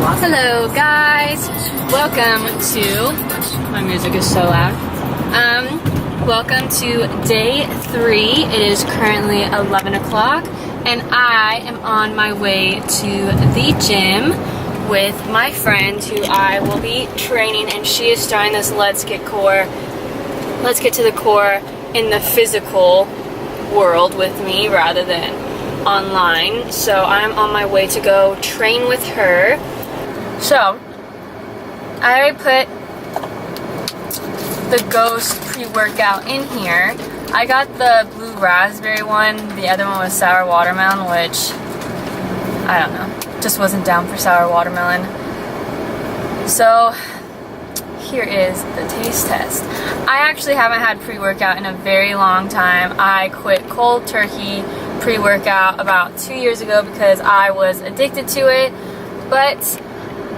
Hello guys, welcome to, my music is so loud, welcome to day 3. It is currently 11 o'clock and I am on my way to the gym with my friend who I will be training, and she is starting this Let's Get to the core in the physical world with me rather than online. So I'm on my way to go train with her. So I already put the Ghost pre-workout in here. I got the blue raspberry one. The other one was sour watermelon, which I don't know, just wasn't down for sour watermelon. So here is the taste test. I actually haven't had pre-workout in a very long time. I quit cold turkey pre-workout about 2 years ago because I was addicted to it, but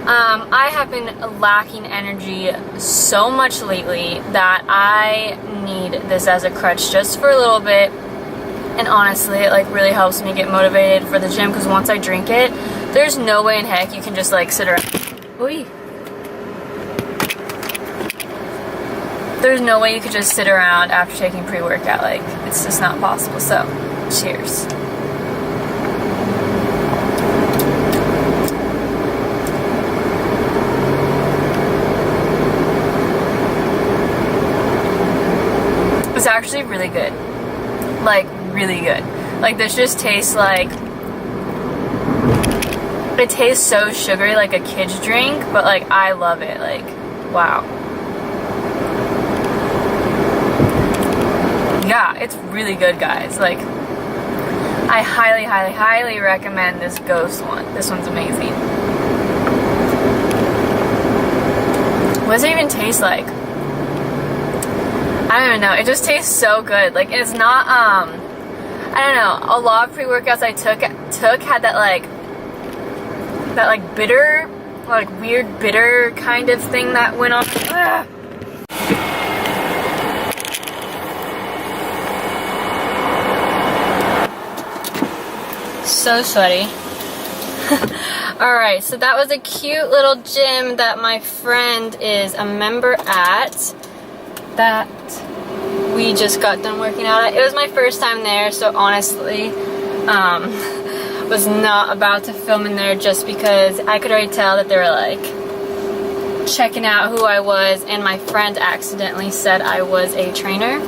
I have been lacking energy so much lately that I need this as a crutch just for a little bit. And honestly, it like really helps me get motivated for the gym, because once I drink it, there's no way in heck you can just like sit around. Oy. There's no way you could just sit around after taking pre-workout. Like, it's just not possible. So, cheers. It's actually really good. Like, really good. Like, this just tastes like, it tastes so sugary, like a kid's drink, but like, I love it. Like, wow. Yeah, it's really good, guys. Like, I highly, highly, highly recommend this Ghost one. This one's amazing. What does it even taste like? I don't even know. It just tastes so good. Like, it's not, I don't know. A lot of pre-workouts I took had that like bitter, like weird bitter kind of thing that went on. Ugh. So sweaty. Alright, so that was a cute little gym that my friend is a member at that we just got done working out at. It was my first time there, so honestly was not about to film in there just because I could already tell that they were like checking out who I was, and my friend accidentally said I was a trainer.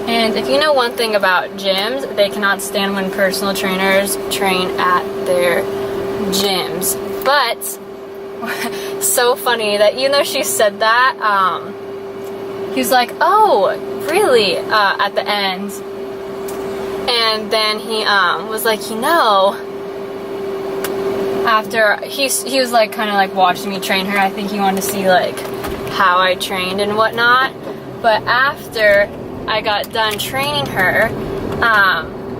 And if you know one thing about gyms, they cannot stand when personal trainers train at their gyms. But so funny that even though she said that, he was like, "Oh, really?" At the end, and then he was like, you know, after he was like kind of like watching me train her. I think he wanted to see like how I trained and whatnot. But after I got done training her,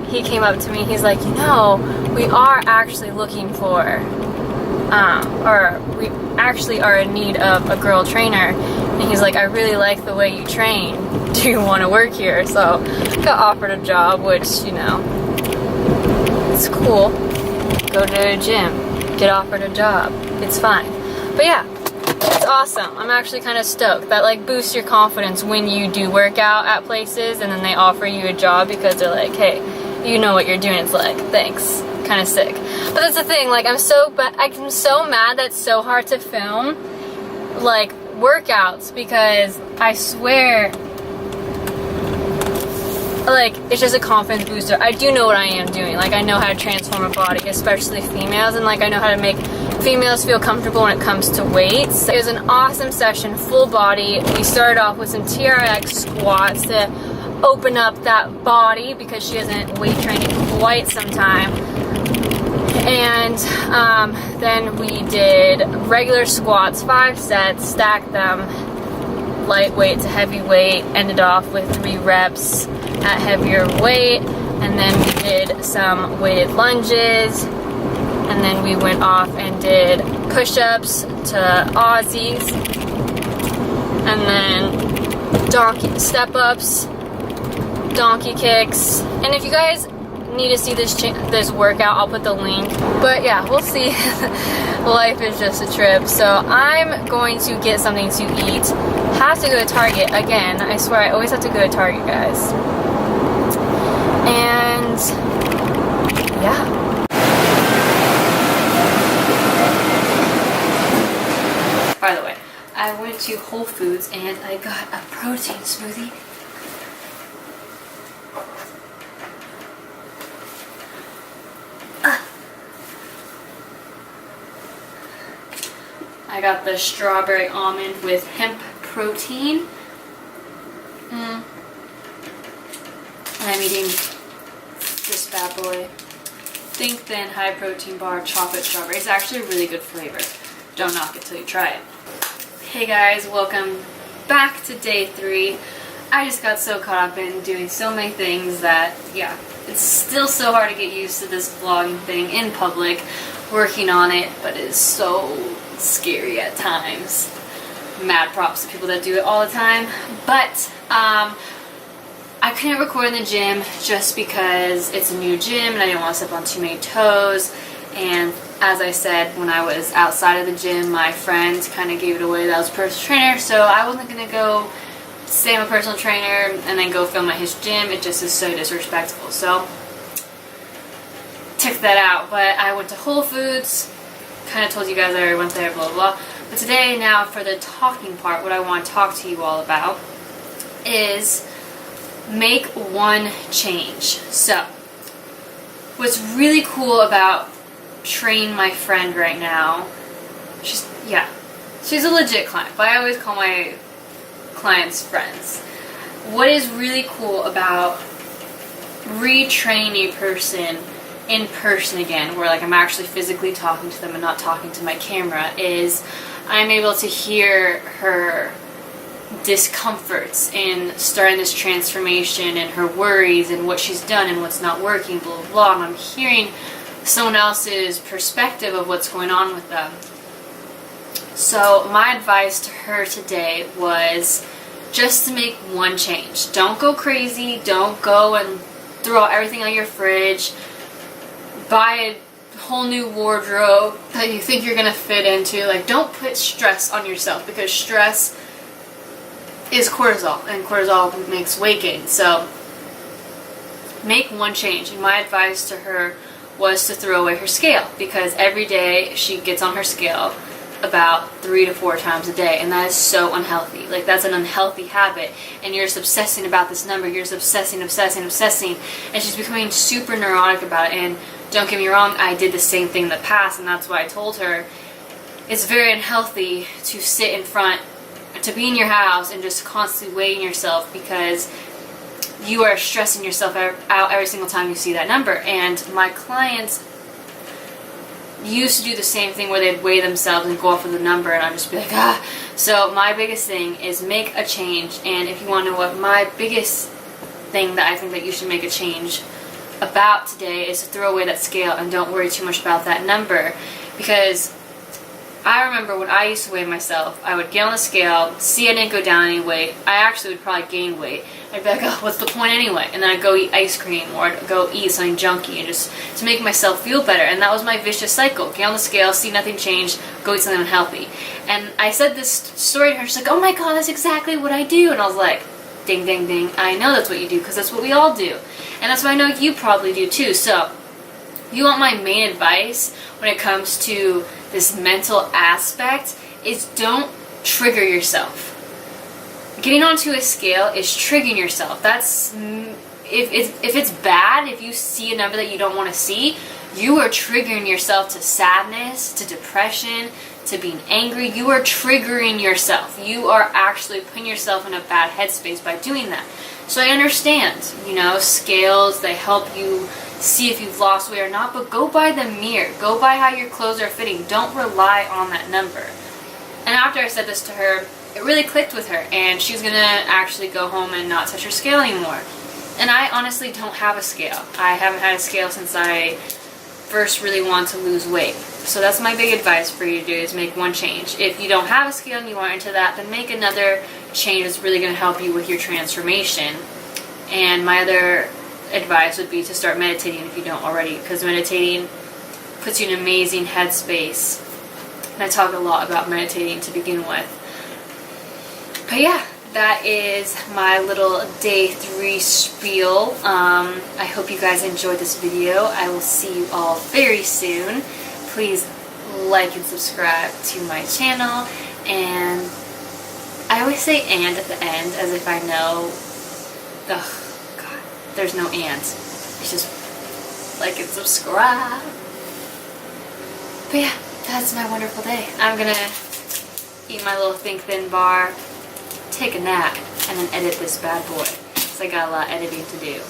he came up to me, he's like, you know, we are actually looking for, or we actually are in need of a girl trainer, and he's like, I really like the way you train, do you want to work here? So, got offered a job, which, you know, it's cool, go to a gym, get offered a job, it's fine, but yeah. It's awesome. I'm actually kind of stoked. That like boosts your confidence when you do work out at places and then they offer you a job because they're like, hey, you know what you're doing. It's like, thanks. Kind of sick. But that's the thing, like I'm so mad that it's so hard to film like workouts, because I swear like it's just a confidence booster. I do know what I am doing. Like I know how to transform a body, especially females, and like I know how to make females feel comfortable when it comes to weights. It was an awesome session, full body. We started off with some TRX squats to open up that body because she hasn't weight trained in quite some time. And then we did regular squats, 5 sets, stacked them, lightweight to heavyweight, ended off with 3 reps at heavier weight, and then we did some weighted lunges, and then we went off and did push-ups to Aussies, and then donkey step-ups, donkey kicks. And if you guys need to see this workout, I'll put the link. But yeah, we'll see. Life is just a trip. So I'm going to get something to eat. Have to go to Target again. I swear I always have to go to Target, guys. And yeah. By the way, I went to Whole Foods and I got a protein smoothie. I got the strawberry almond with hemp protein. And I'm eating this bad boy. Think Thin High Protein Bar Chocolate Strawberry. It's actually a really good flavor. Don't knock it till you try it. Hey guys, welcome back to day 3. I just got so caught up in doing so many things that, yeah, it's still so hard to get used to this vlogging thing in public, working on it, but it's so scary at times. Mad props to people that do it all the time. But I couldn't record in the gym just because it's a new gym and I didn't want to step on too many toes. And as I said, when I was outside of the gym, my friend kind of gave it away that I was a personal trainer, so I wasn't going to go say I'm a personal trainer and then go film at his gym. It just is so disrespectful. So took that out. But I went to Whole Foods. Kind of told you guys I already went there, blah, blah, blah. But today, now for the talking part, what I want to talk to you all about is make one change. So, what's really cool about training my friend right now, she's a legit client, but I always call my clients friends. What is really cool about retraining a person in person again, where like I'm actually physically talking to them and not talking to my camera, is I'm able to hear her discomforts in starting this transformation and her worries and what she's done and what's not working, blah, blah, blah. And I'm hearing someone else's perspective of what's going on with them. So my advice to her today was just to make one change. Don't go crazy. Don't go and throw out everything on your fridge. Buy a whole new wardrobe that you think you're going to fit into. Like, don't put stress on yourself, because stress is cortisol, and cortisol makes weight gain. So make one change. And my advice to her was to throw away her scale, because every day she gets on her scale about 3 to 4 times a day, and that is so unhealthy. Like, that's an unhealthy habit, and you're just obsessing about this number. You're just obsessing, and she's becoming super neurotic about it. And don't get me wrong, I did the same thing in the past, and that's why I told her it's very unhealthy to sit in front, to be in your house and just constantly weighing yourself, because you are stressing yourself out every single time you see that number. And my clients used to do the same thing where they'd weigh themselves and go off of the number, and I'd just be like, ah. So my biggest thing is make a change. And if you want to know what my biggest thing that I think that you should make a change about today is, to throw away that scale and don't worry too much about that number. Because I remember when I used to weigh myself, I would get on the scale, see I didn't go down any weight. I actually would probably gain weight. I'd be like, oh, what's the point anyway? And then I'd go eat ice cream, or I'd go eat something junky, and just to make myself feel better. And that was my vicious cycle. Get on the scale, see nothing change, go eat something unhealthy. And I said this story to her. She's like, oh my god, that's exactly what I do. And I was like, ding, ding, ding. I know that's what you do, because that's what we all do. And that's what I know you probably do too. So, you want my main advice when it comes to this mental aspect is, don't trigger yourself. Getting onto a scale is triggering yourself. That's, if it's bad, if you see a number that you don't want to see, you are triggering yourself to sadness, to depression, to being angry. You are triggering yourself. You are actually putting yourself in a bad headspace by doing that. So I understand, scales, they help you see if you've lost weight or not, but go by the mirror. Go by how your clothes are fitting. Don't rely on that number. And after I said this to her, it really clicked with her, and she's going to actually go home and not touch her scale anymore. And I honestly don't have a scale. I haven't had a scale since I first really wanted to lose weight. So that's my big advice for you to do, is make one change. If you don't have a scale and you aren't into that, then make another change that's really going to help you with your transformation. And my other advice would be to start meditating if you don't already, because meditating puts you in an amazing headspace. And I talk a lot about meditating to begin with. But yeah, that is my little day 3 spiel. I hope you guys enjoyed this video. I will see you all very soon. Please like and subscribe to my channel. And I always say "and" at the end as if I know. Ugh, God, there's no "and." It's just like and subscribe. But yeah, that's my wonderful day. I'm gonna eat my little Think Thin bar, take a nap, and then edit this bad boy. So I got a lot of editing to do.